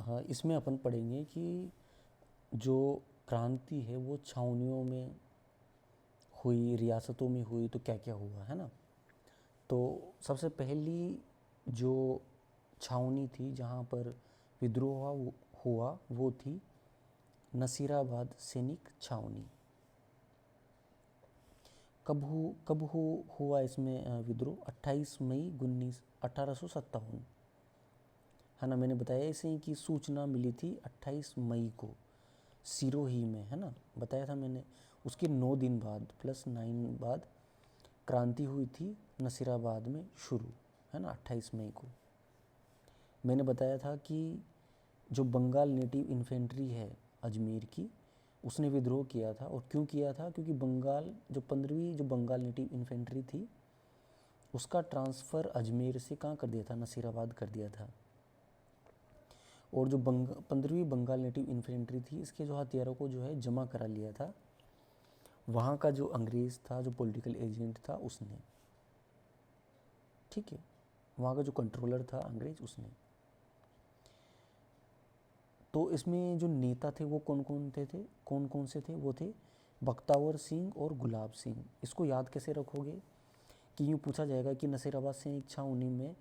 हाँ, इसमें अपन पढ़ेंगे कि जो क्रांति है वो छावनियों में हुई, रियासतों में हुई, तो क्या क्या हुआ है ना। तो सबसे पहली जो छावनी थी जहाँ पर विद्रोह हुआ वो थी नसीराबाद सैनिक छावनी। हुआ इसमें विद्रोह? 28 मई 1857, है ना। मैंने बताया इसे कि सूचना मिली थी 28 मई को सिरोही में, है ना, बताया था मैंने। उसके 9 दिन बाद +9 बाद क्रांति हुई थी नसीराबाद में शुरू, है ना, 28 मई को। मैंने बताया था कि जो बंगाल नेटिव इन्फेंट्री है अजमेर की, उसने विद्रोह किया था। और क्यों किया था? क्योंकि बंगाल जो 15वीं जो बंगाल नेटिव इन्फेंट्री थी उसका ट्रांसफ़र अजमेर से कहाँ कर दिया था? नसीराबाद कर दिया था। और जो 15वीं बंगाल नेटिव इन्फेंट्री थी इसके जो हथियारों को जो है जमा करा लिया था वहाँ का जो अंग्रेज़ था, जो पॉलिटिकल एजेंट था उसने, ठीक है, वहाँ का जो कंट्रोलर था अंग्रेज़ उसने। तो इसमें जो नेता थे वो कौन कौन से थे? वो थे बख्तावर सिंह और गुलाब सिंह। इसको याद कैसे रखोगे कि यूँ पूछा जाएगा कि नसीराबाद सैनिक छावनी में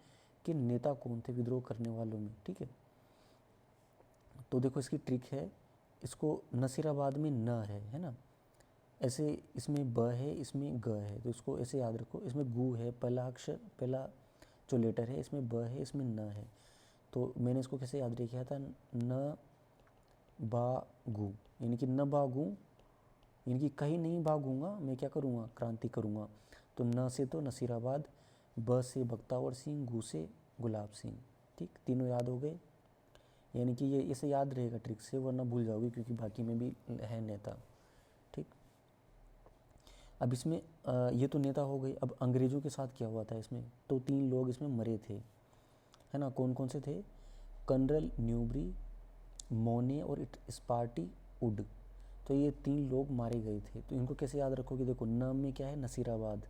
के नेता कौन थे विद्रोह करने वालों में, ठीक है। तो देखो इसकी ट्रिक है, इसको नसीराबाद में न है ना, ऐसे इसमें ब है, इसमें ग है, तो इसको ऐसे याद रखो। इसमें गु है, पहला अक्षर, पहला जो लेटर है, इसमें ब है, इसमें न है। तो मैंने इसको कैसे याद रखा था? न बा गु, यानी कि न भागूँ, यानी कि कहीं नहीं भागूंगा, मैं क्या करूँगा? क्रांति करूँगा। तो न से तो नसीराबाद, ब से बख्तावर सिंह, गु से गुलाब सिंह, ठीक, तीनों याद हो गए। यानी कि ये इसे याद रहेगा ट्रिक से, वरना भूल जाओगे क्योंकि बाकी में भी है नेता, ठीक। अब इसमें ये तो नेता हो गए। अब अंग्रेज़ों के साथ क्या हुआ था इसमें? तो 3 लोग इसमें मरे थे, है ना। कौन कौन से थे? कर्नल न्यूबरी, मोने और स्पार्टी उड। तो ये 3 लोग मारे गए थे। तो इनको कैसे याद रखोगे? देखो न में क्या है? नसीराबाद,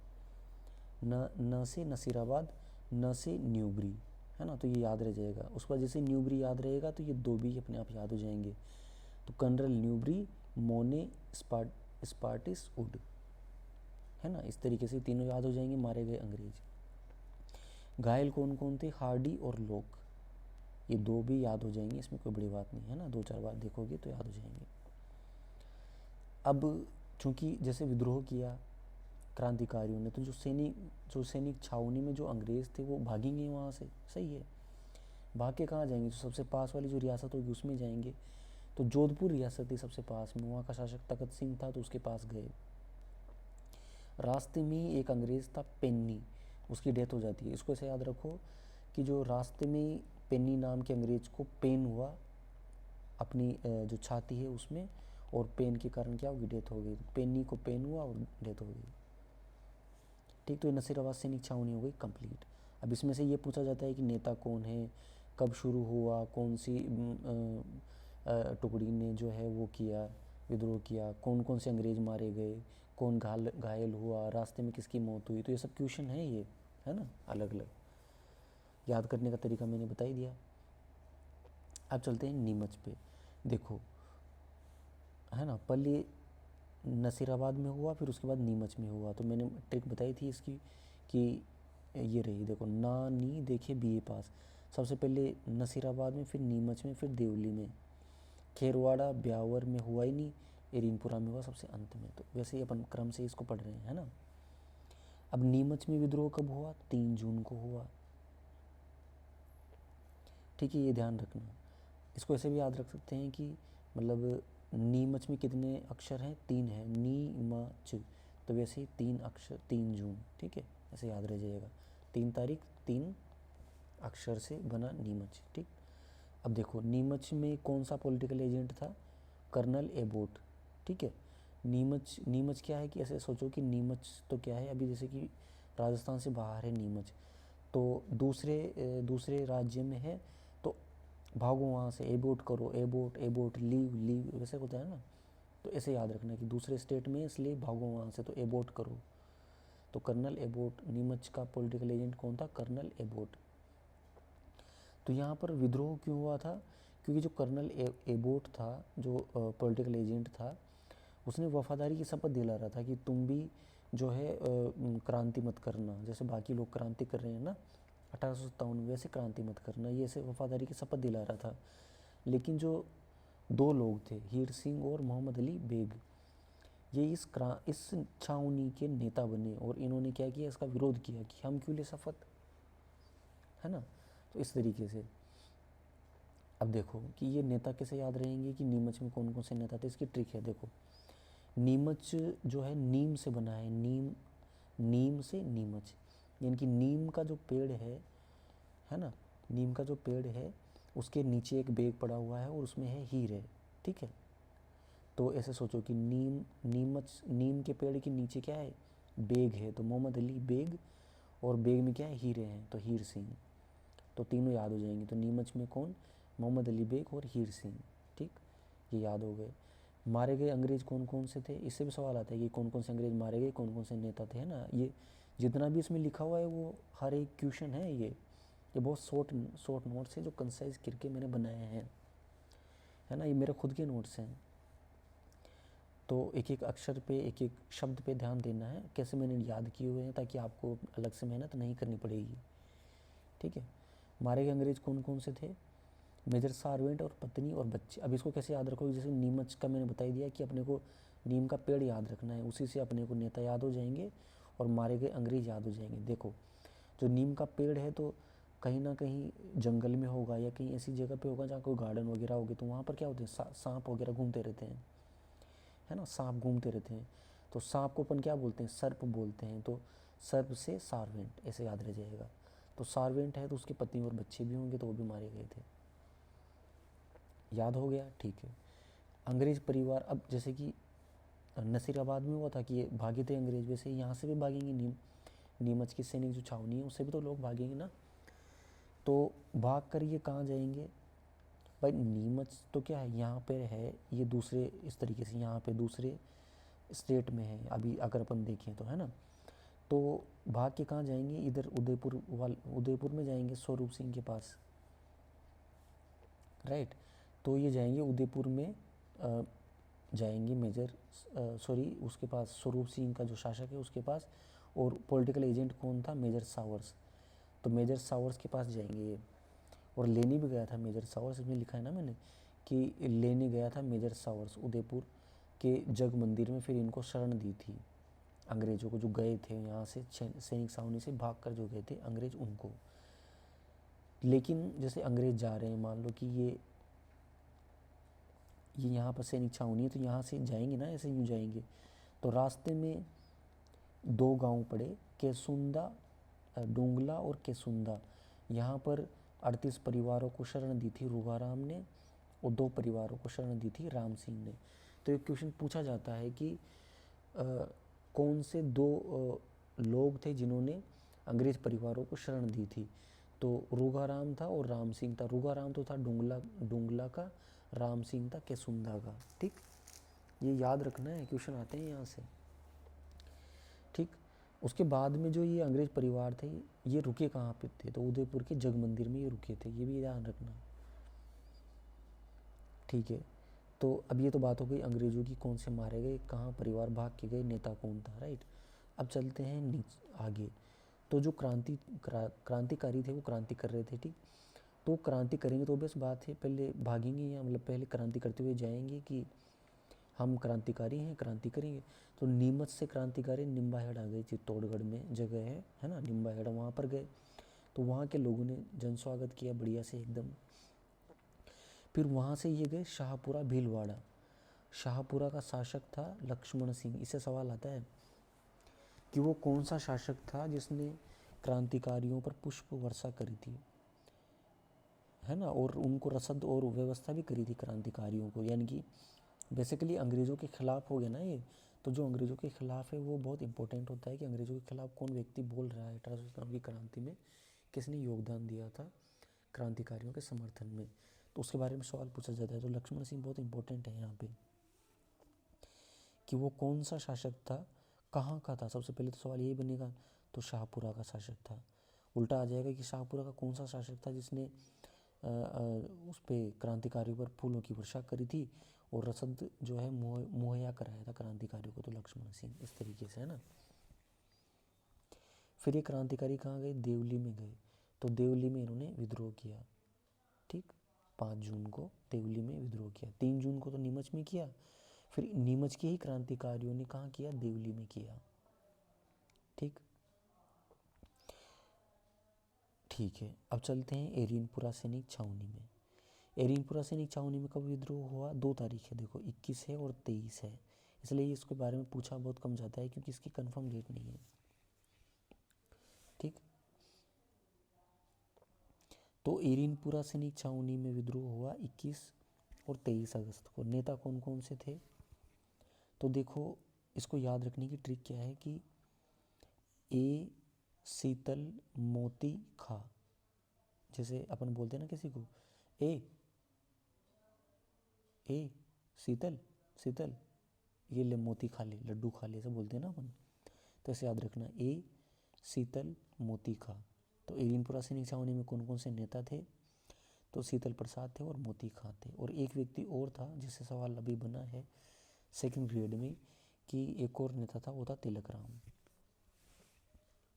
न से नसीराबाद, न से न्यूबरी, है ना, तो ये याद रह जाएगा। उसके बाद जैसे न्यूबरी याद रहेगा तो ये 2 भी अपने आप याद हो जाएंगे। तो कर्नल न्यूबरी, मोने, स्पार्टिस उड, है ना, इस तरीके से तीनों याद हो जाएंगे, मारे गए अंग्रेज। घायल कौन कौन थे? हार्डी और लोक, ये 2 भी याद हो जाएंगे, इसमें कोई बड़ी बात नहीं है ना, 2-4 बार देखोगे तो याद हो जाएंगे। अब चूंकि जैसे विद्रोह किया क्रांतिकारियों ने, तो जो सैनिक छावनी में जो अंग्रेज़ थे वो भागेंगे वहाँ से, सही है। भाग के कहाँ जाएंगे? जो सबसे पास वाली जो रियासत होगी उसमें जाएंगे। तो जोधपुर रियासत थी सबसे पास में, वहाँ का शासक तखत सिंह था तो उसके पास गए। रास्ते में ही एक अंग्रेज़ था पेन्नी, उसकी डेथ हो जाती है। इसको ऐसे याद रखो कि जो रास्ते में पेन्नी नाम के अंग्रेज को पेन हुआ अपनी जो छाती है उसमें, और पेन के कारण क्या होगी? डेथ हो गई। पेन्नी को पेन हुआ और डेथ हो गई, ठीक। तो ये नसीराबाद सैनिक छावनी हो गई कंप्लीट। अब इसमें से ये पूछा जाता है कि नेता कौन है, कब शुरू हुआ, कौन सी टुकड़ी ने जो है वो किया, विद्रोह किया, कौन कौन से अंग्रेज मारे गए, कौन घायल हुआ, रास्ते में किसकी मौत हुई। तो ये सब क्वेश्चन है, ये है ना, अलग अलग याद करने का तरीका मैंने बता ही दिया। अब चलते हैं नीमच पे। देखो, है ना, पहले नसीराबाद में हुआ, फिर उसके बाद नीमच में हुआ। तो मैंने ट्रिक बताई थी इसकी कि ये रही, देखो ना नी देखे बीए पास। सबसे पहले नसीराबाद में, फिर नीमच में, फिर देवली में। खेरवाड़ा ब्यावर में हुआ ही नहीं, एरीनपुरा में हुआ सबसे अंत में। तो वैसे ही अपन क्रम से इसको पढ़ रहे हैं, है ना। अब नीमच में विद्रोह कब हुआ? 3 जून को हुआ, ठीक है, ये ध्यान रखना। इसको ऐसे भी याद रख सकते हैं कि मतलब नीमच में कितने अक्षर हैं? 3 है, नी म च। तो वैसे ही 3 अक्षर, 3 जून, ठीक है, ऐसे याद रह जाएगा। 3 तारीख, 3 अक्षर से बना नीमच, ठीक। अब देखो नीमच में कौन सा पॉलिटिकल एजेंट था? कर्नल एबोट, ठीक है। नीमच क्या है कि ऐसे सोचो कि नीमच तो क्या है, अभी जैसे कि राजस्थान से बाहर है नीमच, तो दूसरे राज्य में है, तो भागो वहाँ से, एबोट करो, एबोट एबोट, लीव लीव, वैसे होता है ना। तो ऐसे याद रखना कि दूसरे स्टेट में, इसलिए भागो वहाँ से, तो एबोट करो। तो कर्नल एबोट, नीमच का पॉलिटिकल एजेंट कौन था? Colonel Abbott. तो यहाँ पर विद्रोह क्यों हुआ था? क्योंकि जो कर्नल एबोट था, जो पॉलिटिकल एजेंट था, उसने वफादारी की शपथ दिला रहा था कि तुम भी जो है क्रांति मत करना, जैसे बाकी लोग क्रांति कर रहे हैं ना 1857 में, वैसे क्रांति मत करना, ये ऐसे वफादारी की शपथ दिला रहा था। लेकिन जो दो लोग थे, हीर सिंह और मोहम्मद अली बेग, ये इस छावनी के नेता बने और इन्होंने क्या किया, इसका विरोध किया कि हम क्यों ले शपथ, है ना। तो इस तरीके से अब देखो कि ये नेता कैसे याद रहेंगे कि नीमच में कौन कौन से नेता थे। इसकी ट्रिक है, देखो नीमच जो है नीम से बना है, नीम से नीमच, यानी कि नीम का जो पेड़ है ना, नीम का जो पेड़ है उसके नीचे एक बेग पड़ा हुआ है और उसमें है हीरे, ठीक है। तो ऐसे सोचो कि नीम के पेड़ के नीचे क्या है, बेग है, तो मोहम्मद अली बेग, और बेग में क्या है, हीरे हैं, तो हीर सिंह। तो तीनों याद हो जाएंगे। तो नीमच में कौन, मोहम्मद अली बेग और हीर सिंह, ठीक, ये याद हो गए। मारे गए अंग्रेज कौन कौन से थे, इससे भी सवाल आता है कि कौन कौन से अंग्रेज मारे गए, कौन कौन से नेता थे, है ना। ये जितना भी इसमें लिखा हुआ है वो हर एक क्वेश्चन है, ये बहुत शॉर्ट नोट्स है जो कंसाइज करके मैंने बनाए हैं, है ना। ये मेरे खुद के नोट्स हैं। तो एक एक अक्षर पे, एक एक शब्द पे ध्यान देना है, कैसे मैंने याद किए हुए हैं, ताकि आपको अलग से मेहनत नहीं करनी पड़ेगी, ठीक है। मारे गए अंग्रेज कौन कौन से थे, मेजर सार्वेंट और पत्नी और बच्चे। अब इसको कैसे याद रखोगे, जैसे नीमच का मैंने बता दिया कि अपने को नीम का पेड़ याद रखना है, उसी से अपने को नेता याद हो जाएंगे और मारे गए अंग्रेज याद हो जाएंगे। देखो जो नीम का पेड़ है तो कहीं ना कहीं जंगल में होगा या कहीं ऐसी जगह पे होगा जहाँ कोई गार्डन वगैरह होगी, तो वहाँ पर क्या होते हैं, सांप वगैरह घूमते रहते हैं, है ना, सांप घूमते रहते हैं। तो सांप को अपन क्या बोलते हैं, सर्प बोलते हैं। तो सर्प से सार्वेंट, ऐसे याद रह जाएगा। तो सार्वेंट है तो उसकी पत्नी और बच्चे भी होंगे, तो वो भी मारे गए थे, याद हो गया, ठीक है। अंग्रेज परिवार, अब जैसे कि नसीराबाद में हुआ था कि ये भागे थे अंग्रेज, वैसे यहाँ से भी भागेंगे, नीमच की सैनिक जो छावनी है उससे भी तो लोग भागेंगे ना। तो भाग कर ये कहाँ जाएंगे भाई, नीमच तो क्या है, यहाँ पे है, ये दूसरे इस तरीके से यहाँ पे दूसरे स्टेट में है अभी अगर अपन देखें तो, है ना। तो भाग के कहाँ जाएंगे, इधर उदयपुर में जाएंगे, स्वरूप सिंह के पास, राइट। तो ये जाएंगे उदयपुर में, जाएंगे उसके पास, स्वरूप सिंह का जो शासक है उसके पास। और पॉलिटिकल एजेंट कौन था, मेजर सावर्स। तो मेजर सावर्स के पास जाएंगे ये, और लेने भी गया था मेजर सावर्स, इसमें लिखा है ना मैंने कि लेने गया था मेजर सावर्स उदयपुर के जग मंदिर में, फिर इनको शरण दी थी अंग्रेज़ों को, जो गए थे यहाँ से सैनिक छावनी से भाग कर जो गए थे अंग्रेज उनको। लेकिन जैसे अंग्रेज जा रहे हैं, मान लो कि ये यहाँ पर सैनिक छावनी है, तो यहाँ से जाएंगे ना, ऐसे यूँ जाएंगे, तो रास्ते में दो गांव पड़े, केसुंदा, डोंगला और केसुंदा। यहाँ पर 38 परिवारों को शरण दी थी रूगाराम ने, और 2 परिवारों को शरण दी थी राम सिंह ने। तो एक क्वेश्चन पूछा जाता है कि कौन से 2 लोग थे जिन्होंने अंग्रेज परिवारों को शरण दी थी। तो रूगाराम था और राम सिंह था। रूगाराम तो था डोंगला का, राम सिंह था केसुंदा का, ठीक। ये याद रखना है, क्वेश्चन आते हैं यहाँ से, ठीक। उसके बाद में जो ये अंग्रेज परिवार थे, ये रुके कहाँ पे थे, तो उदयपुर के जग मंदिर में ये रुके थे, ये भी ध्यान रखना, ठीक है। तो अब ये तो बात हो गई अंग्रेजों की, कौन से मारे गए, कहाँ परिवार भाग के गए, नेता कौन था, राइट। अब चलते हैं आगे। तो जो क्रांतिकारी थे वो क्रांति कर रहे थे, ठीक। तो क्रांति करेंगे तो बस बात है, पहले भागेंगे या मतलब पहले क्रांति करते हुए जाएंगे कि हम क्रांतिकारी हैं, क्रांति करेंगे। तो नीमच से क्रांतिकारी निम्बाहेड़ आ गए, चित्तौड़गढ़ में जगह है ना निम्बाहेड़, वहाँ पर गए। तो वहाँ के लोगों ने जन स्वागत किया बढ़िया से एकदम। फिर वहाँ से ये गए शाहपुरा भीलवाड़ा। शाहपुरा का शासक था लक्ष्मण सिंह। इससे सवाल आता है कि वो कौन सा शासक था जिसने क्रांतिकारियों पर पुष्प वर्षा करी थी, है ना, और उनको रसद और व्यवस्था भी करी थी क्रांतिकारियों को, यानी कि बेसिकली अंग्रेज़ों के ख़िलाफ़ हो गया ना ये। तो जो अंग्रेज़ों के ख़िलाफ़ है वो बहुत इंपॉर्टेंट होता है कि अंग्रेज़ों के ख़िलाफ़ कौन व्यक्ति बोल रहा है, 1857 की क्रांति में किसने योगदान दिया था क्रांतिकारियों के समर्थन में, तो उसके बारे में सवाल पूछा जाता है। तो लक्ष्मण सिंह बहुत इंपॉर्टेंट है यहाँ पे कि वो कौन सा शासक था, कहाँ का था। सबसे पहले तो सवाल यही बनेगा, तो शाहपुरा का शासक था। उल्टा आ जाएगा कि शाहपुरा का कौन सा शासक था जिसने उस पे क्रांतिकारियों पर फूलों की वर्षा करी थी और रसद जो है मुहैया कराया था क्रांतिकारियों को, तो लक्ष्मण सिंह इस तरीके से है ना। फिर ये क्रांतिकारी कहाँ गए, देवली में गए, तो देवली में इन्होंने विद्रोह किया। ठीक, 5 जून को देवली में विद्रोह किया, 3 जून को तो नीमच में किया, फिर नीमच के ही क्रांतिकारियों ने कहाँ किया, देवली में किया। ठीक, ठीक है। अब चलते हैं एरिनपुरा सैनिक छावनी में। एरिनपुरा सैनिक छावनी में कब विद्रोह हुआ, 2 तारीख है, देखो 21 है और 23 है, इसलिए इसके बारे में पूछा बहुत कम जाता है क्योंकि इसकी कंफर्म डेट नहीं है। ठीक, तो एरिनपुरा सैनिक छावनी में विद्रोह हुआ 21 और 23 अगस्त को। नेता कौन कौन से थे, तो देखो इसको याद रखने की ट्रिक क्या है कि ए शीतल मोती खा, जैसे अपन बोलते हैं ना किसी को, ए ए शीतल शीतल, ये ले मोती खा ले, लड्डू खा ले, ऐसे बोलते हैं ना अपन, तो ऐसे याद रखना, ए शीतल मोती खा। तो एरिनपुरा सैनिक छावनी में कौन कौन से नेता थे, तो शीतल प्रसाद थे और मोती खां थे, और एक व्यक्ति और था जिससे सवाल अभी बना है सेकंड ग्रेड में कि एक और नेता था, वो था तिलक राम।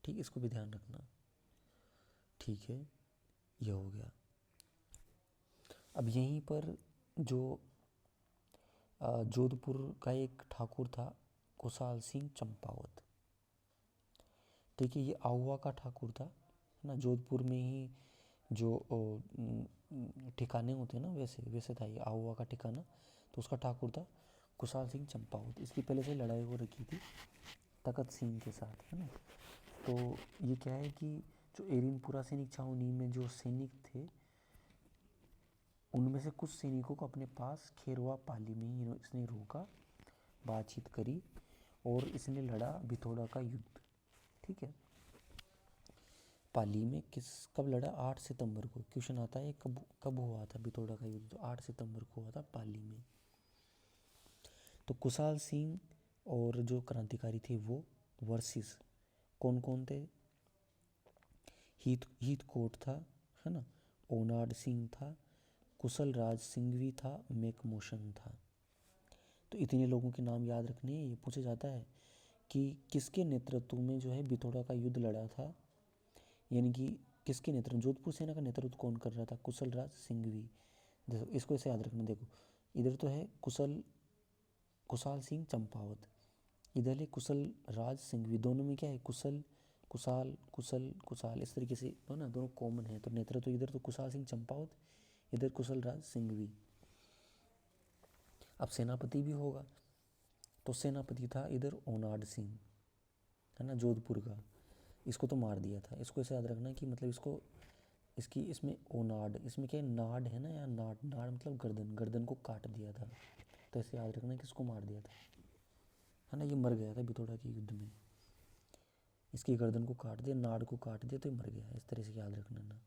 ठीक, इसको भी ध्यान रखना। ठीक है, यह हो गया। अब यहीं पर जो जोधपुर का एक ठाकुर था कुशाल सिंह चंपावत, ठीक है, ये आहुआ का ठाकुर था, है ना, जोधपुर में ही जो ठिकाने होते हैं ना, वैसे वैसे था ये आहुआ का ठिकाना, तो उसका ठाकुर था कुशाल सिंह चंपावत। इसकी पहले से लड़ाई हो रखी थी तखत सिंह के साथ, है ना। तो ये क्या है कि जो एरिनपुरा सैनिक छावनी में जो सैनिक थे, उनमें से कुछ सैनिकों को अपने पास खेरवा पाली में ही इसने रोका, बातचीत करी और इसने लड़ा बिथोड़ा का युद्ध। ठीक है, पाली में कब लड़ा, 8 सितंबर को। क्वेश्चन आता है कब कब हुआ था बिथोड़ा का युद्ध, तो 8 सितंबर को हुआ था पाली में। तो कुशाल सिंह और जो क्रांतिकारी थे वो वर्सेस कौन कौन थे, हीत कोट था, है ना, ओनाड सिंह था, कुशल राज सिंघवी था, मैकमोशन था। तो इतने लोगों के नाम याद रखने हैं। ये पूछा जाता है कि किसके नेतृत्व में जो है बिथोड़ा का युद्ध लड़ा था, यानी कि किसके नेतृत्व, जोधपुर सेना का नेतृत्व कौन कर रहा था, कुशल राज सिंघवी। देखो इसको ऐसे याद रखना, देखो इधर तो है कुशाल सिंह चंपावत, इधर है कुशल राज सिंघवी, दोनों में क्या है, कुशल कुशाल कुशल कुशाल, इस तरीके से तो ना, दोनों कॉमन है। तो नेतृत्व इधर तो कुशाल सिंह चंपावत, इधर कुशल राज सिंघवी। अब सेनापति भी होगा, तो सेनापति था इधर ओनाड सिंह, है ना, जोधपुर का, इसको तो मार दिया था। इसको ऐसे याद रखना कि मतलब इसको इसकी इसमें ओनाड, इसमें क्या है, नाड है ना, या नाड, नाड मतलब गर्दन, गर्दन को काट दिया था, तो ऐसे याद रखना कि इसको मार दिया था, है ना, ये मर गया था बिथोड़ा के युद्ध में, इसकी गर्दन को काट दिया, नाड़ को काट दिया, तो ये मर गया। इस तरह से याद रखना ना,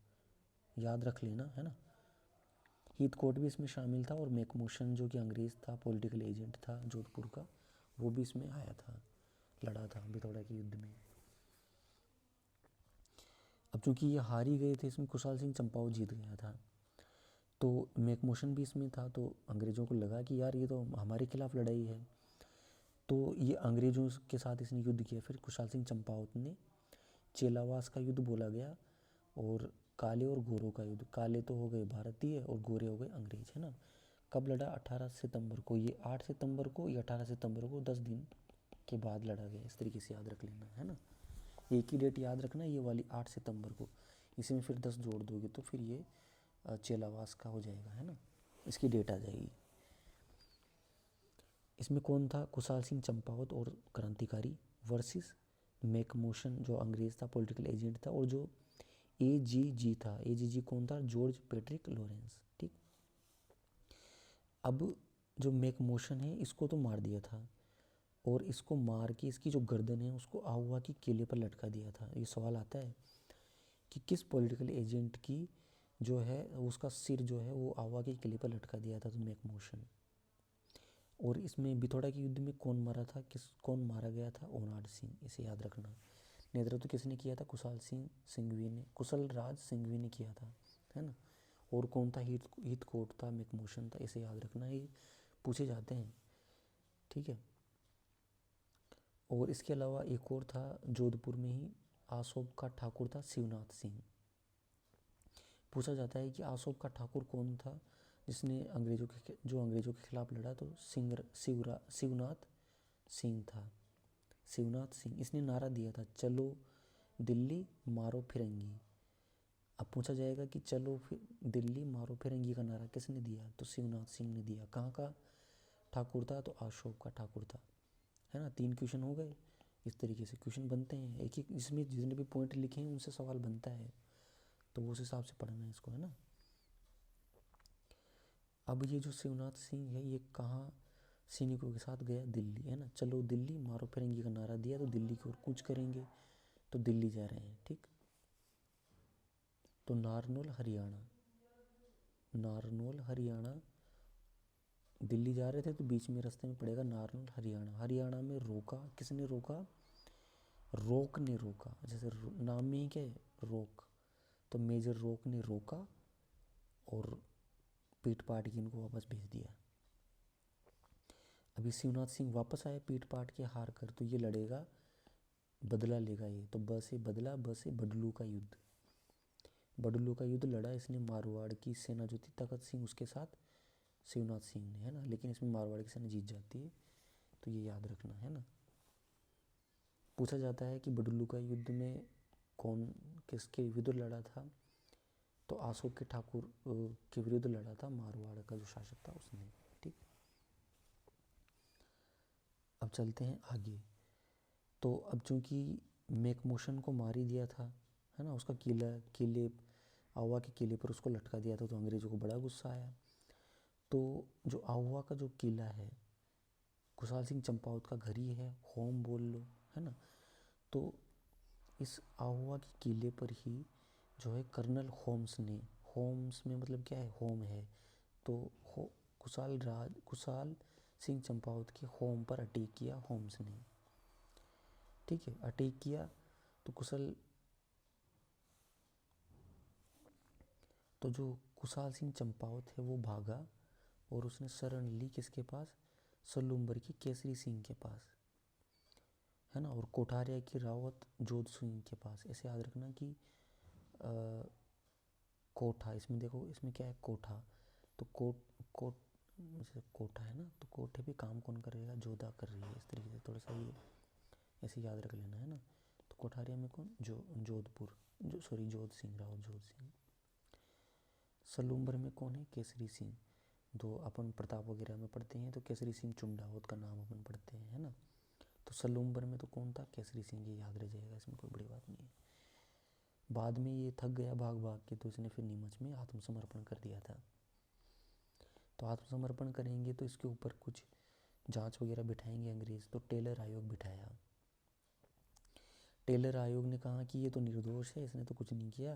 याद रख लेना, है ना। हीथ कोट भी इसमें शामिल था और मैकमोशन जो कि अंग्रेज़ था, पॉलिटिकल एजेंट था जोधपुर का, वो भी इसमें आया था, लड़ा था बिथोड़ा के युद्ध में। अब चूंकि ये हार ही गए थे, इसमें कुशाल सिंह चंपावत जीत गया था, तो मैकमोशन भी इसमें था, तो अंग्रेज़ों को लगा कि यार ये तो हमारे खिलाफ लड़ाई है, तो ये अंग्रेज़ों के साथ इसने युद्ध किया। फिर कुशाल सिंह चंपावत ने चेलावास का युद्ध बोला गया, और काले और गोरों का युद्ध, काले तो हो गए भारतीय और गोरे हो गए अंग्रेज, है ना। कब लड़ा, 18 सितंबर को, ये 8 सितंबर को, ये 18 सितंबर को, 10 दिन के बाद लड़ा गया। इस तरीके से याद रख लेना, है ना, एक ही डेट याद रखना, ये वाली 8 सितंबर को, इसमें फिर 10 जोड़ दोगे तो फिर ये चेलावास का हो जाएगा, है ना, इसकी डेट आ जाएगी। इसमें कौन था, कुशाल सिंह चंपावत और क्रांतिकारी वर्सेस मैकमोशन जो अंग्रेज़ था, पॉलिटिकल एजेंट था, और जो AGG था, AGG कौन था, जॉर्ज पैट्रिक लॉरेंस। ठीक, अब जो मैकमोशन है इसको तो मार दिया था, और इसको मार के इसकी जो गर्दन है उसको आहुआ की केले पर लटका दिया था। ये सवाल आता है कि किस पॉलिटिकल एजेंट की जो है उसका सिर जो है वो आहुआ की केले पर लटका दिया था, तो मैकमोशन। और इसमें बिथोड़ा के युद्ध में कौन मारा था, कौन मारा गया था, ओनाड सिंह, इसे याद रखना। नेतृत्व किसने किया था, कुशाल सिंह सिंघवी ने, कुशल राज सिंघवी ने किया था, है ना। और कौन था, हीथकोट था, मैकमोशन था, इसे याद रखना, ये पूछे जाते हैं, ठीक है। और इसके अलावा एक और था जोधपुर में ही, आसोप का ठाकुर था शिवनाथ सिंह। पूछा जाता है कि आसोप का ठाकुर कौन था जिसने अंग्रेजों के खिलाफ लड़ा, तो शिवनाथ सिंह था। शिवनाथ सिंह, इसने नारा दिया था चलो दिल्ली मारो फिरंगी। अब पूछा जाएगा कि चलो दिल्ली मारो फिरंगी का नारा किसने दिया, तो शिवनाथ सिंह ने दिया। कहाँ का ठाकुर था, तो आशोक का ठाकुर था, है ना। 3 क्वेश्चन हो गए। इस तरीके से क्वेश्चन बनते हैं, एक एक इसमें जितने भी पॉइंट लिखे हैं उनसे सवाल बनता है, तो उस हिसाब से पढ़ना है इसको, है ना। अब ये जो शिवनाथ सिंह है ये कहाँ सैनिकों के साथ गया, दिल्ली, है ना। चलो दिल्ली मारो फिरंगी का नारा दिया तो दिल्ली की ओर कूच करेंगे, तो दिल्ली जा रहे हैं, ठीक। तो नारनौल हरियाणा दिल्ली जा रहे थे, तो बीच में रास्ते में पड़ेगा नारनौल हरियाणा। हरियाणा में रोका, किसने रोका, रोक ने रोका। जैसे नाम में ही क्या है, रोक, तो मेजर रोक ने रोका और पीट पाट के इनको वापस भेज दिया। अभी शिवनाथ सिंह वापस आए पीट पाट के हार कर, तो ये लड़ेगा, बदला लेगा ये। तो ब से बदला, ब से बडलू का युद्ध, बडलू का युद्ध लड़ा इसने मारवाड़ की सेना जो थी तखत सिंह उसके साथ, शिवनाथ सिंह ने, है ना। लेकिन इसमें मारवाड़ की सेना जीत जाती है, तो ये याद रखना, है ना। पूछा जाता है कि बडलू का युद्ध में कौन किसके विरुद्ध लड़ा था, तो अशोक के ठाकुर के विरुद्ध लड़ा था, मारवाड़ का जो शासक था उसने, ठीक। अब चलते हैं आगे। तो अब चूंकि मैकमोशन को मार ही दिया था, है ना, उसका किले आहुआ के किले पर उसको लटका दिया था, तो अंग्रेज़ों को बड़ा गुस्सा आया। तो जो आहुआ का जो किला है, खुशहाल सिंह चंपावत का घर ही है, होम बोल लो, है ना। तो इस आहुआ के किले पर ही जो है कर्नल होम्स ने, होम्स में मतलब क्या है, होम है, तो खुशहाल सिंह चंपावत के होम पर अटैक किया होम्स ने, ठीक है। अटैक किया तो जो खुशहाल सिंह चंपावत है वो भागा और उसने शरण ली किसके पास, सलूम्बर की केसरी सिंह के पास, है ना। और कोठारिया की रावत जोध सिंह के पास। ऐसे याद रखना कि कोठा, इसमें देखो इसमें क्या है, कोठा, तो कोट जैसे कोठा है ना, तो कोठे पे काम कौन करेगा, जोधा कर रही है, इस तरीके से थोड़ा सा ये ऐसे याद रख लेना, है ना। तो कोठारिया में कौन, जोधपुर, जोध सिंह, रावत जोध सिंह। सलूम्बर में कौन है, केसरी सिंह। दो अपन प्रताप वगैरह में पढ़ते हैं तो केसरी सिंह चुंडावत का नाम अपन पढ़ते हैं, है ना। तो सलूम्बर में तो कौन था, केसरी सिंह, ये याद रह जाएगा, इसमें कोई बड़ी बात नहीं है। बाद में ये थक गया भाग भाग के, तो इसने फिर नीमच में आत्मसमर्पण कर दिया था। तो आत्मसमर्पण करेंगे तो इसके ऊपर कुछ जांच वगैरह बिठाएंगे अंग्रेज़, तो टेलर आयोग बिठाया। टेलर आयोग ने कहा कि ये तो निर्दोष है, इसने तो कुछ नहीं किया,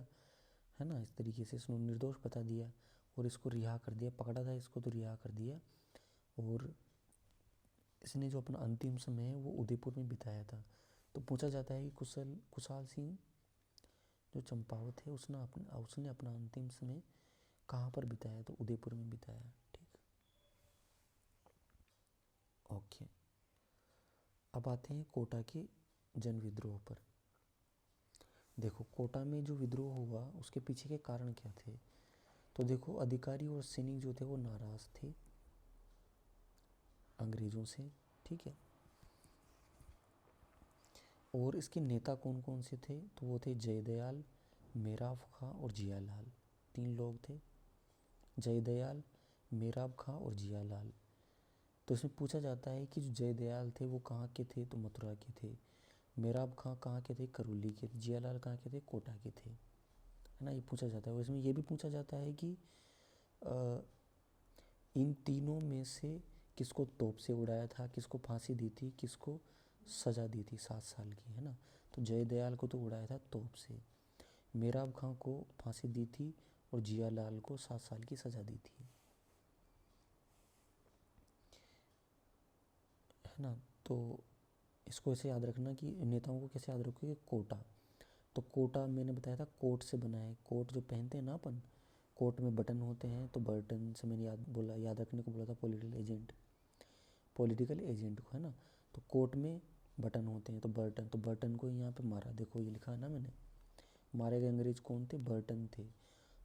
है ना। इस तरीके से इसने निर्दोष बता दिया और इसको रिहा कर दिया, पकड़ा था इसको तो रिहा कर दिया। और इसने जो अपना अंतिम समय है वो उदयपुर में बिताया था। तो पूछा जाता है कि खुशहाल सिंह जो चंपावत है उसने अपना अंतिम समय कहाँ पर बिताया, तो उदयपुर में बिताया, ठीक। ओके, अब आते हैं कोटा के जन विद्रोह पर। देखो कोटा में जो विद्रोह हुआ उसके पीछे के कारण क्या थे, तो देखो अधिकारी और सैनिक जो थे वो नाराज़ थे अंग्रेज़ों से, ठीक है। और इसके नेता कौन कौन से थे, तो वो थे जयदयाल, मेराब खां और जियालाल। 3 लोग थे, जयदयाल, मेराब खां और जियालाल। तो इसमें पूछा जाता है कि जो जयदयाल थे वो कहाँ के थे, तो मथुरा के थे। मेराब खां कहाँ के थे, करौली के। जियालाल कहाँ के थे, कोटा के थे, है ना। ये पूछा जाता है। और इसमें ये भी पूछा जाता है कि इन तीनों में से किसको तोप से उड़ाया था, किसको फांसी दी थी, किसको सज़ा दी थी 7 साल की, है ना। तो जयदयाल को तो उड़ाया था तोप से, मेराब खां को फांसी दी थी और जियालाल को 7 साल की सज़ा दी थी, है ना। तो इसको ऐसे याद रखना कि नेताओं को कैसे याद रखोगे, कोटा। तो कोटा मैंने बताया था कोट से बना है, कोट जो पहनते हैं ना अपन, कोर्ट में बटन होते हैं, तो बटन से मैंने याद रखने को बोला था पॉलिटिकल एजेंट को, है ना। तो कोर्ट में बटन होते हैं, तो बर्टन को यहाँ पे मारा, देखो ये लिखा है ना मैंने, मारे गए अंग्रेज कौन थे, बर्टन थे।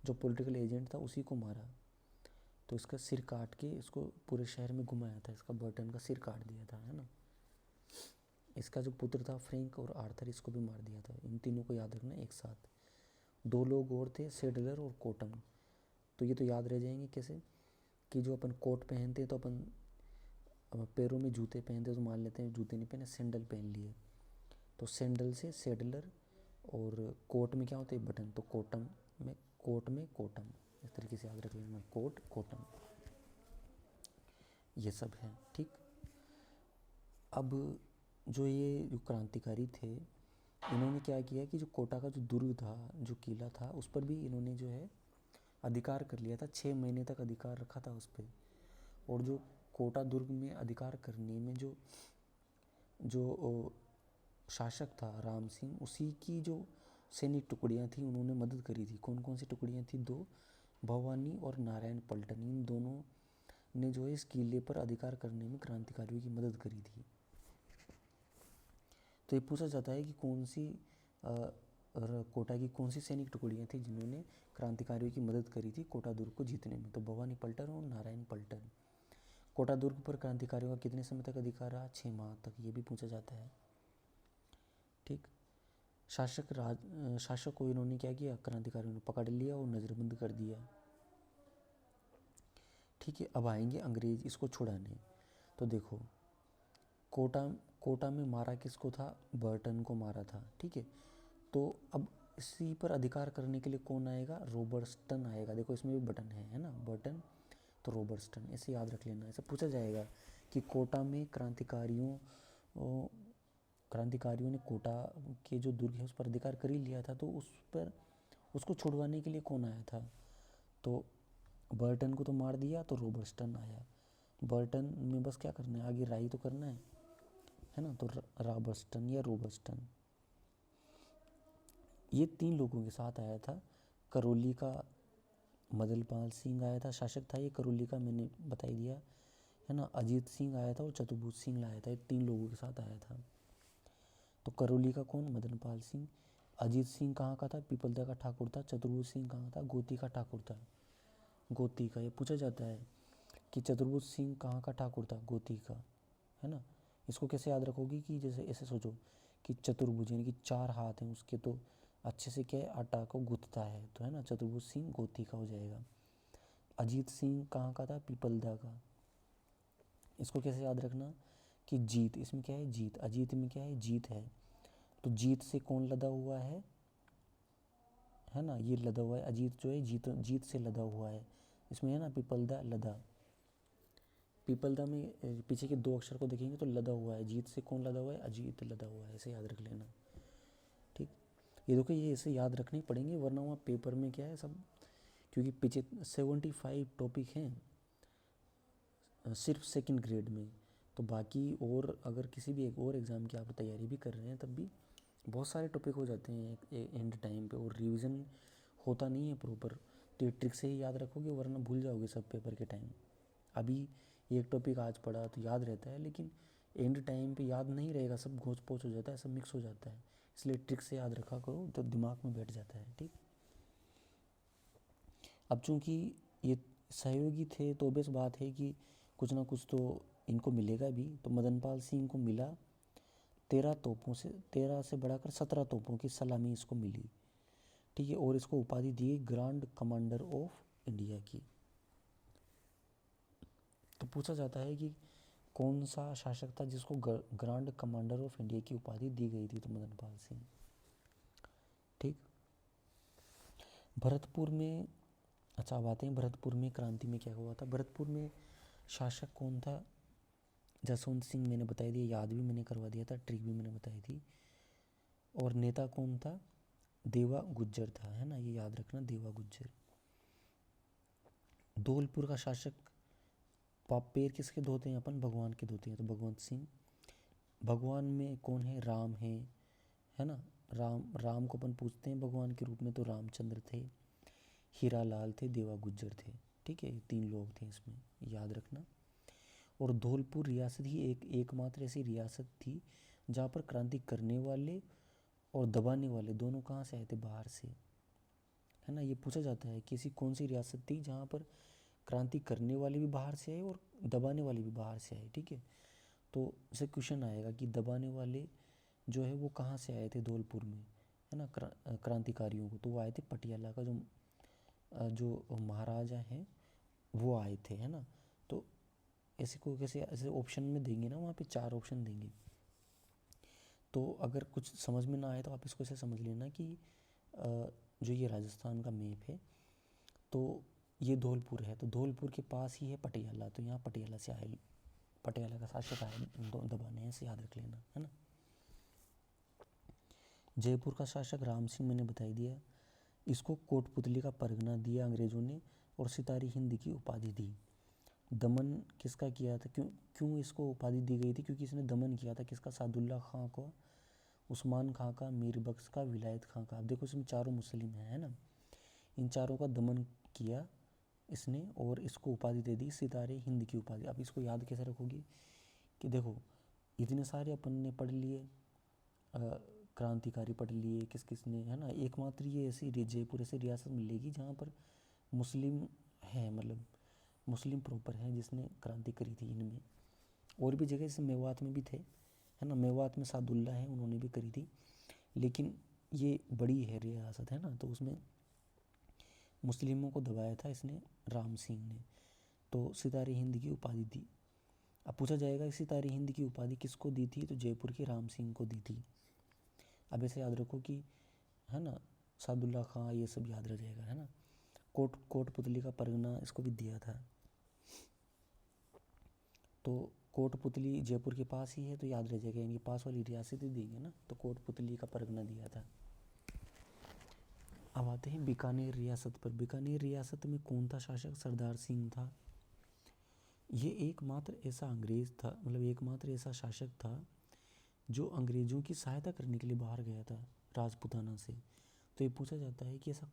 जो पॉलिटिकल एजेंट था उसी को मारा, तो इसका सिर काट के इसको पूरे शहर में घुमाया था, इसका बर्टन का सिर काट दिया था, है ना। इसका जो पुत्र था फ्रैंक और आर्थर, इसको भी मार दिया था। इन तीनों को याद रखना एक साथ। 2 लोग और थे, सेडलर और कोटम। तो ये तो याद रह जाएंगे कैसे, कि जो अपन कोट पहनते हैं तो अपन पैरों में जूते पहनते हैं, तो मान लेते हैं जूते नहीं पहने, सैंडल पहन लिए, तो सैंडल से सेडलर, और कोट में क्या होते हैं बटन, तो कोट में कोटम। इस तरीके से याद रख लेना, कोट कोटम, ये सब है, ठीक। अब जो ये जो क्रांतिकारी थे, इन्होंने क्या किया कि जो कोटा का जो दुर्ग था, जो किला था, उस पर भी इन्होंने जो है अधिकार कर लिया था। 6 महीने तक अधिकार रखा था उस पर। और जो कोटा दुर्ग में अधिकार करने में जो जो शासक था राम सिंह, उसी की जो सैनिक टुकड़ियाँ थी उन्होंने मदद करी थी। कौन कौन सी टुकड़ियाँ थी, 2, भवानी और नारायण पलटन, इन दोनों ने जो है इस किले पर अधिकार करने में क्रांतिकारियों की मदद करी थी। तो ये पूछा जाता है कि कौन सी कोटा की कौन सी सैनिक टुकड़ियाँ थी जिन्होंने क्रांतिकारियों की मदद करी थी कोटा दुर्ग को जीतने में, तो भवानी पलटन और नारायण पलटन। कोटा दुर्ग पर क्रांतिकारियों का कितने समय तक अधिकार रहा, 6 माह तक, ये भी पूछा जाता है, ठीक। शासक को इन्होंने क्या किया, क्रांतिकारियों ने पकड़ लिया और नज़रबंद कर दिया, ठीक है। अब आएंगे अंग्रेज इसको छुड़ाने। तो देखो, कोटा में मारा किसको था, बर्टन को मारा था, ठीक है। तो अब इसी पर अधिकार करने के लिए कौन आएगा, रॉबर्टसन आएगा। देखो इसमें भी बटन है ना, बटन, तो रॉबर्टसन, ऐसे याद रख लेना। ऐसे पूछा जाएगा कि कोटा में क्रांतिकारियों ने कोटा के जो दुर्ग है उस पर अधिकार कर ही लिया था, तो उसको छुड़वाने के लिए कौन आया था, तो बर्टन को तो मार दिया, तो रॉबर्टसन आया। बर्टन में बस क्या करना है, आगे राई तो करना है ना, तो रॉबर्टसन या रोबर्टसन, ये 3 लोगों के साथ आया था। करौली का मदनपाल सिंह आया था, शासक था ये करौली का, मैंने बता ही दिया, है ना। अजीत सिंह आया था और चतुर्भुज सिंह लाया था, ये 3 लोगों के साथ आया था। तो करौली का कौन, मदनपाल सिंह। अजीत सिंह कहाँ का था, पीपलदा का ठाकुर था। चतुर्भुज सिंह कहाँ था, गोती का ठाकुर था, गोती का। ये पूछा जाता है कि चतुर्भुज सिंह कहाँ का ठाकुर था, गोती का, है ना। इसको कैसे याद रखोगी कि जैसे ऐसे सोचो कि चतुर्भुज यानी कि 4 हाथ हैं उसके, तो अच्छे से क्या है, आटा को गूंथता है, तो है ना, चतुर्भुज सिंह गोती का हो जाएगा। अजीत सिंह कहाँ का था, पीपलदा का। इसको कैसे याद रखना कि जीत, इसमें क्या है, जीत, अजीत में क्या है, जीत है, तो जीत से कौन लदा हुआ है ना, ये लदा हुआ है, अजीत जो है जीत से लदा हुआ है। इसमें है ना पीपलदा, लदा, पीपलदा में पीछे के 2 अक्षर को देखेंगे तो लदा हुआ है, जीत से कौन लदा हुआ है, अजीत लदा हुआ है, ऐसे याद रख लेना, ठीक। ये देखो, ये ऐसे याद रखने पड़ेंगे, वरना वहाँ पेपर में क्या है सब, क्योंकि पीछे 75 टॉपिक हैं सिर्फ सेकंड ग्रेड में, तो बाकी और अगर किसी भी एक और एग्ज़ाम की आप तैयारी भी कर रहे हैं तब भी बहुत सारे टॉपिक हो जाते हैं एंड टाइम पे, और रिवीजन होता नहीं है प्रॉपर, तो ये ट्रिक से ही याद रखोगे, वरना भूल जाओगे सब पेपर के टाइम। अभी एक टॉपिक आज पढ़ा तो याद रहता है, लेकिन एंड टाइम पे याद नहीं रहेगा, सब घोंच पोच हो जाता है, सब मिक्स हो जाता है, इसलिए ट्रिक से याद रखा करो तो दिमाग में बैठ जाता है, ठीक। अब चूँकि ये सहयोगी थे तो बेस बात है कि कुछ ना कुछ तो इनको मिलेगा भी, तो मदनपाल सिंह को मिला 13 से बढ़ाकर 17 तोपों की सलामी इसको मिली, ठीक है। और इसको उपाधि दी ग्रांड कमांडर ऑफ इंडिया की। तो पूछा जाता है कि कौन सा शासक था जिसको ग्रांड कमांडर ऑफ इंडिया की उपाधि दी गई थी, तो मदनपाल सिंह, ठीक। भरतपुर में, अच्छा अब आते हैं भरतपुर में क्रांति में क्या हुआ था। भरतपुर में शासक कौन था, जसवंत सिंह मैंने बता दिया, याद भी मैंने करवा दिया था, ट्रिक भी मैंने बताई थी। और नेता कौन था, देवा गुज्जर था, है ना, ये याद रखना, देवा गुज्जर। धौलपुर का शासक, पैर किसके धोते हैं अपन, भगवान के धोते हैं, तो भगवंत सिंह। भगवान में कौन है, राम है ना। राम को अपन पूछते हैं भगवान के रूप में, तो रामचंद्र थे। हीरा लाल थे, देवा गुज्जर थे। ठीक है, ये 3 लोग थे इसमें, याद रखना। और धौलपुर रियासत ही एकमात्र ऐसी रियासत थी जहाँ पर क्रांति करने वाले और दबाने वाले दोनों कहाँ से आए थे, बाहर से, है ना। ये पूछा जाता है कि ऐसी कौन सी रियासत थी जहाँ पर क्रांति करने वाले भी बाहर से आए और दबाने वाले भी बाहर से आए। ठीक है, तो इससे क्वेश्चन आएगा कि दबाने वाले जो है वो कहाँ से आए थे धौलपुर में, है ना, क्रांतिकारियों को। तो वो आए थे पटियाला का जो महाराजा हैं वो आए थे, है ना। तो ऐसे को कैसे ऐसे ऑप्शन में देंगे ना, वहाँ पे 4 ऑप्शन देंगे। तो अगर कुछ समझ में ना आए तो आप इसको ऐसे समझ लेना कि जो ये राजस्थान का मैप है तो ये धौलपुर है, तो धौलपुर के पास ही है पटियाला, तो यहाँ पटियाला से आए, पटियाला का शासक आए दबाने हैं, ऐसे याद रख लेना, है ना। जयपुर का शासक राम सिंह मैंने बता दिया, इसको कोटपुतली का परगना दिया अंग्रेज़ों ने और सितारी हिंद की उपाधि दी। दमन किसका किया था, क्यों क्यों इसको उपाधि दी गई थी, क्योंकि इसने दमन किया था किसका, सादुल्ला खां को, उस्मान खां का, मीर बख्श का, विलायत खां का। अब देखो इसमें चारों मुस्लिम हैं, है ना। इन चारों का दमन किया इसने और इसको उपाधि दे दी सितारे हिंद की उपाधि। अब इसको याद कैसे रखोगे कि देखो इतने सारे अपन ने पढ़ लिए, क्रांतिकारी पढ़ लिए किस किस ने, है ना। एकमात्र ये ऐसी जयपुर ऐसी रियासत मिलेगी जहाँ पर मुस्लिम है, मतलब मुस्लिम प्रॉपर है जिसने क्रांति करी थी इनमें। और भी जगह जैसे मेवात में भी थे, है ना, मेवात में सादुल्ला है, उन्होंने भी करी थी, लेकिन ये बड़ी है रियासत, है ना, तो उसमें मुस्लिमों को दबाया था इसने, राम सिंह ने। तो सितारे हिंद की उपाधि दी। अब पूछा जाएगा सितारे हिंद की उपाधि किसको दी थी, तो जयपुर के राम सिंह को दी थी। अब ऐसे याद रखो कि, है ना, सादुल्ला खां ये सब याद रह जाएगा, है ना। कोटपुतली का परगना इसको भी दिया था। तो कोटपुतली जयपुर के पास ही है तो याद रह जाएगा, इनके पास वाली रियासत ही देंगे ना, तो कोटपुतली का परगना दिया था। अब आते हैं बीकानेर रियासत पर। बीकानेर रियासत में कौन था शासक, सरदार सिंह था। ये एकमात्र ऐसा अंग्रेज था, मतलब एकमात्र ऐसा शासक था जो अंग्रेज़ों की सहायता करने के लिए बाहर गया था राजपुताना से। तो ये पूछा जाता है कि ऐसा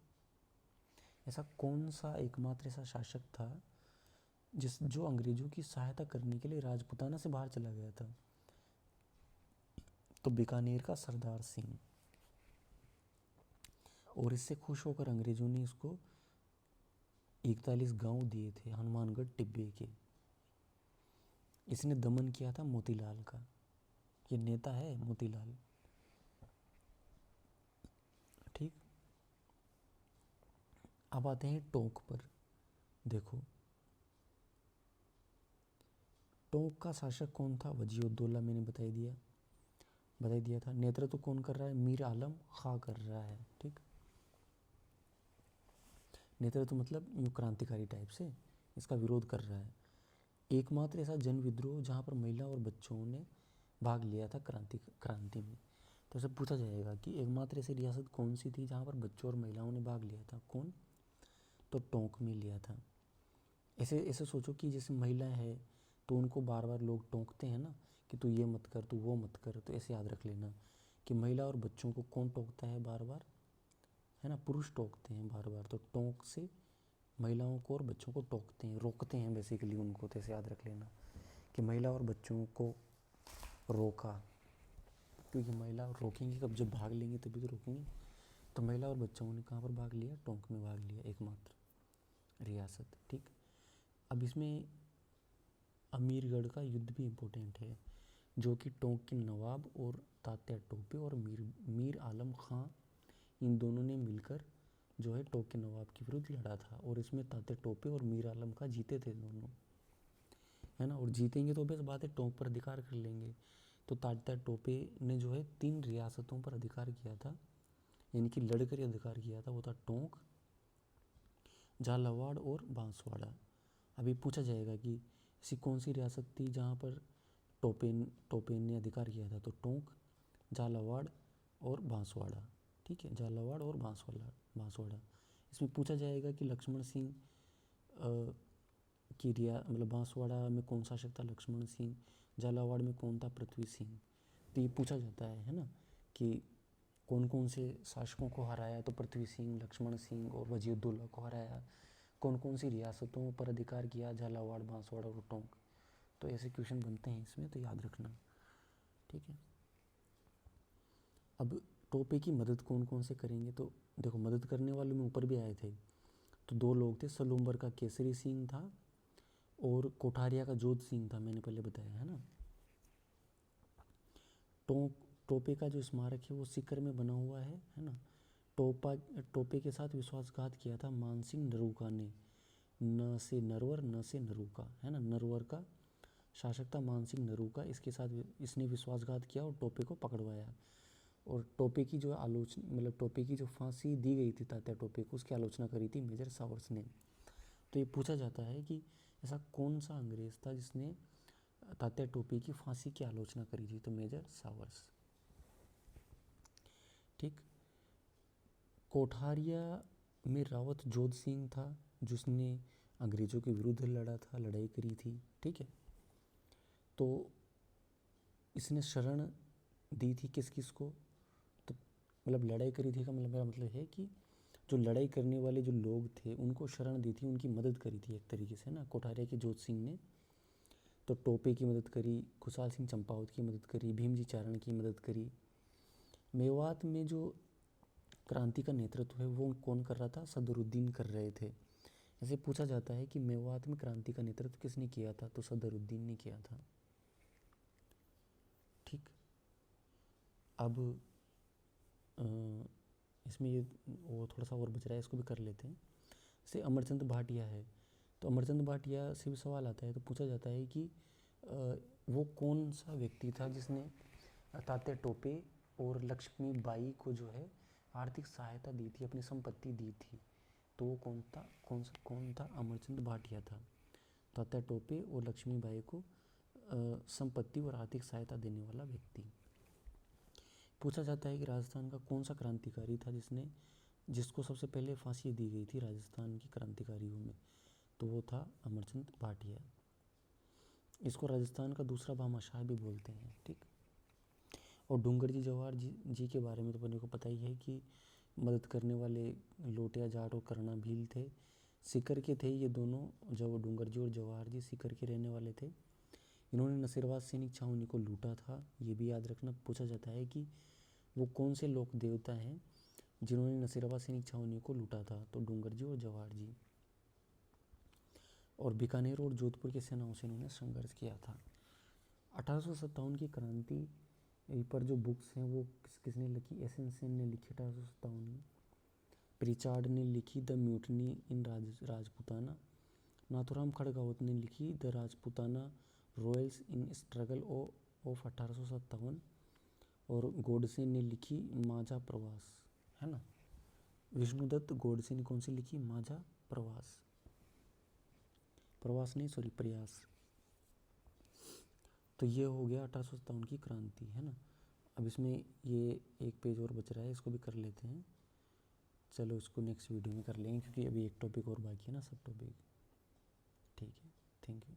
ऐसा कौन सा एकमात्र ऐसा शासक था जो अंग्रेज़ों की सहायता करने के लिए राजपुताना से बाहर चला गया था, तो बीकानेर का सरदार सिंह। और इससे खुश होकर अंग्रेज़ों ने इसको 41 गांव दिए थे हनुमानगढ़ टिब्बे के। इसने दमन किया था मोतीलाल का, ये नेता है मोतीलाल, ठीक। अब आते हैं टोंक पर। देखो टोंक का शासक कौन था, वजीउद्दौला, मैंने बता दिया था। नेतृत्व कौन कर रहा है, मीर आलम खां कर रहा है, ठीक। नेतृत्व मतलब यूँ क्रांतिकारी टाइप से इसका विरोध कर रहा है। एकमात्र ऐसा जन विद्रोह जहाँ पर महिला और बच्चों ने भाग लिया था क्रांति में। तो सब पूछा जाएगा कि एकमात्र ऐसी रियासत कौन सी थी जहाँ पर बच्चों और महिलाओं ने भाग लिया था, कौन, तो टोंक में लिया था। ऐसे ऐसे सोचो कि जैसे महिला है तो उनको बार बार लोग टोंकते हैं ना कि तू ये मत कर, तू वो मत कर, तो ऐसे याद रख लेना कि महिला और बच्चों को कौन टोकता है बार बार, है ना, पुरुष टोकते हैं बार बार। तो टोंक से महिलाओं को और बच्चों को टोकते हैं, रोकते हैं बेसिकली उनको, तो ऐसे याद रख लेना कि महिला और बच्चों को रोका, क्योंकि महिला रोकेंगी कब, जब भाग लेंगे तभी तो रोकेंगे। तो महिला और बच्चों ने कहाँ पर भाग लिया, टोंक में भाग लिया, एकमात्र रियासत, ठीक। अब इसमें अमीरगढ़ का युद्ध भी इम्पोर्टेंट है, जो कि टोंक के नवाब और तात्या टोपे और मीर आलम खां इन दोनों ने मिलकर जो है टोंक के नवाब के विरुद्ध लड़ा था। और इसमें तात्या टोपे और मीर आलम खां जीते थे दोनों, है ना। और जीतेंगे तो बस बात है, टोंक पर अधिकार कर लेंगे। तो तात्या टोपे ने जो है 3 रियासतों पर अधिकार किया था, यानी कि लड़कर अधिकार किया था। वो था टोंक, झालावाड़ और बांसवाड़ा। अभी पूछा जाएगा कि ऐसी कौन सी रियासत थी जहाँ पर टोपेन ने अधिकार किया था, तो टोंक, झालावाड़ और बांसवाड़ा, ठीक है, झालावाड़ और बांसवाड़ा। इसमें पूछा जाएगा कि लक्ष्मण सिंह की मतलब बांसवाड़ा में कौन शासक था, लक्ष्मण सिंह, झालावाड़ में कौन था, पृथ्वी सिंह। तो ये पूछा जाता है ना, कि कौन कौन से शासकों को हराया, तो पृथ्वी सिंह, लक्ष्मण सिंह और वजीउद्दौला को हराया। कौन कौन सी रियासतों पर अधिकार किया, झालावाड़, बांसवाड़ा और टोंक। तो ऐसे क्वेश्चन बनते हैं इसमें, तो याद रखना, ठीक है। अब टोपे की मदद कौन कौन से करेंगे, तो देखो मदद करने वाले में ऊपर भी आए थे, तो दो लोग थे, सलूम्बर का केसरी सिंह था और कोठारिया का जोध सिंह था, मैंने पहले बताया है ना। टोपे का जो स्मारक है वो सीकर में बना हुआ है ना। टोपे के साथ विश्वासघात किया था मानसिंह नरूका ने, न से नरवर न से नरूका, है ना। नरवर का शासक था मानसिंह नरूका, इसके साथ इसने विश्वासघात किया और टोपे को पकड़वाया। और टोपे की जो आलोचना, मतलब टोपे की जो फांसी दी गई थी तात्या टोपे को, उसकी आलोचना करी थी मेजर सावर्स ने। तो ये पूछा जाता है कि ऐसा कौन सा अंग्रेज था जिसने तात्या टोपे की फांसी की आलोचना करी थी, तो मेजर सावर्स, ठीक। कोठारिया में रावत जोध सिंह था जिसने अंग्रेज़ों के विरुद्ध लड़ा था, लड़ाई करी थी, ठीक है। तो इसने शरण दी थी किस किस को, तो मतलब लड़ाई करी थी का मेरा मतलब है कि जो लड़ाई करने वाले जो लोग थे उनको शरण दी थी, उनकी मदद करी थी एक तरीके से ना, कोठारिया के जोध सिंह ने। तो टोपे की मदद करी, खुशहाल सिंह चंपावत की मदद करी, भीमजी चारण की मदद करी। मेवात में जो क्रांति का नेतृत्व है वो कौन कर रहा था, सदरुद्दीन कर रहे थे। ऐसे पूछा जाता है कि मेवात में क्रांति का नेतृत्व किसने किया था, तो सदरुद्दीन ने किया था, ठीक। अब इसमें ये वो थोड़ा सा और बच रहा है, इसको भी कर लेते हैं। जैसे अमरचंद भाटिया है, तो अमरचंद भाटिया से भी सवाल आता है, तो पूछा जाता है कि वो कौन सा व्यक्ति था जिसने तात्या टोपे और लक्ष्मीबाई को जो है आर्थिक सहायता दी थी, अपनी संपत्ति दी थी। तो वो कौन था, अमरचंद भाटिया था। तात्या टोपे और लक्ष्मीबाई को संपत्ति और आर्थिक सहायता देने वाला व्यक्ति। पूछा जाता है कि राजस्थान का कौन सा क्रांतिकारी था जिसको सबसे पहले फांसी दी गई थी राजस्थान की क्रांतिकारियों में, तो वो था अमरचंद भाटिया। इसको राजस्थान का दूसरा भामाशाह भी बोलते हैं, ठीक। और डूंगरजी जवाहर जी के बारे में तो अपने को पता ही है कि मदद करने वाले लोटिया जाट और करना भील थे, सीकर के थे ये दोनों। जब डूंगरजी और जवाहर जी सीकर के रहने वाले थे, इन्होंने नसीराबाद सैनिक छावनी को लूटा था, ये भी याद रखना। पूछा जाता है कि वो कौन से लोक देवता हैं जिन्होंने नसीराबाद सैनिक छावनी को लूटा था, तो डूंगरजी और जवाहर जी। और बीकानेर और जोधपुर की सेनाओं से इन्होंने संघर्ष किया था। 1857 की क्रांति पर जो बुक्स हैं वो किसने लिखी, एस.एन. सेन ने लिखी 1857 में। प्रिचार्ड ने लिखी द म्यूटनी इन राजपूताना। नाथुराम खड़गावत ने लिखी the Rajputana Royals in struggle of 1857। और गोडसे ने लिखी माझा प्रवास, है ना। विष्णुदत्त गोडसे ने कौन सी लिखी, माझा प्रवास, प्रयास। तो ये हो गया 1857 की क्रांति, है ना। अब इसमें ये एक पेज और बच रहा है, इसको भी कर लेते हैं। चलो इसको नेक्स्ट वीडियो में कर लेंगे क्योंकि अभी एक टॉपिक और बाकी है ना, सब टॉपिक, ठीक है। Thank you.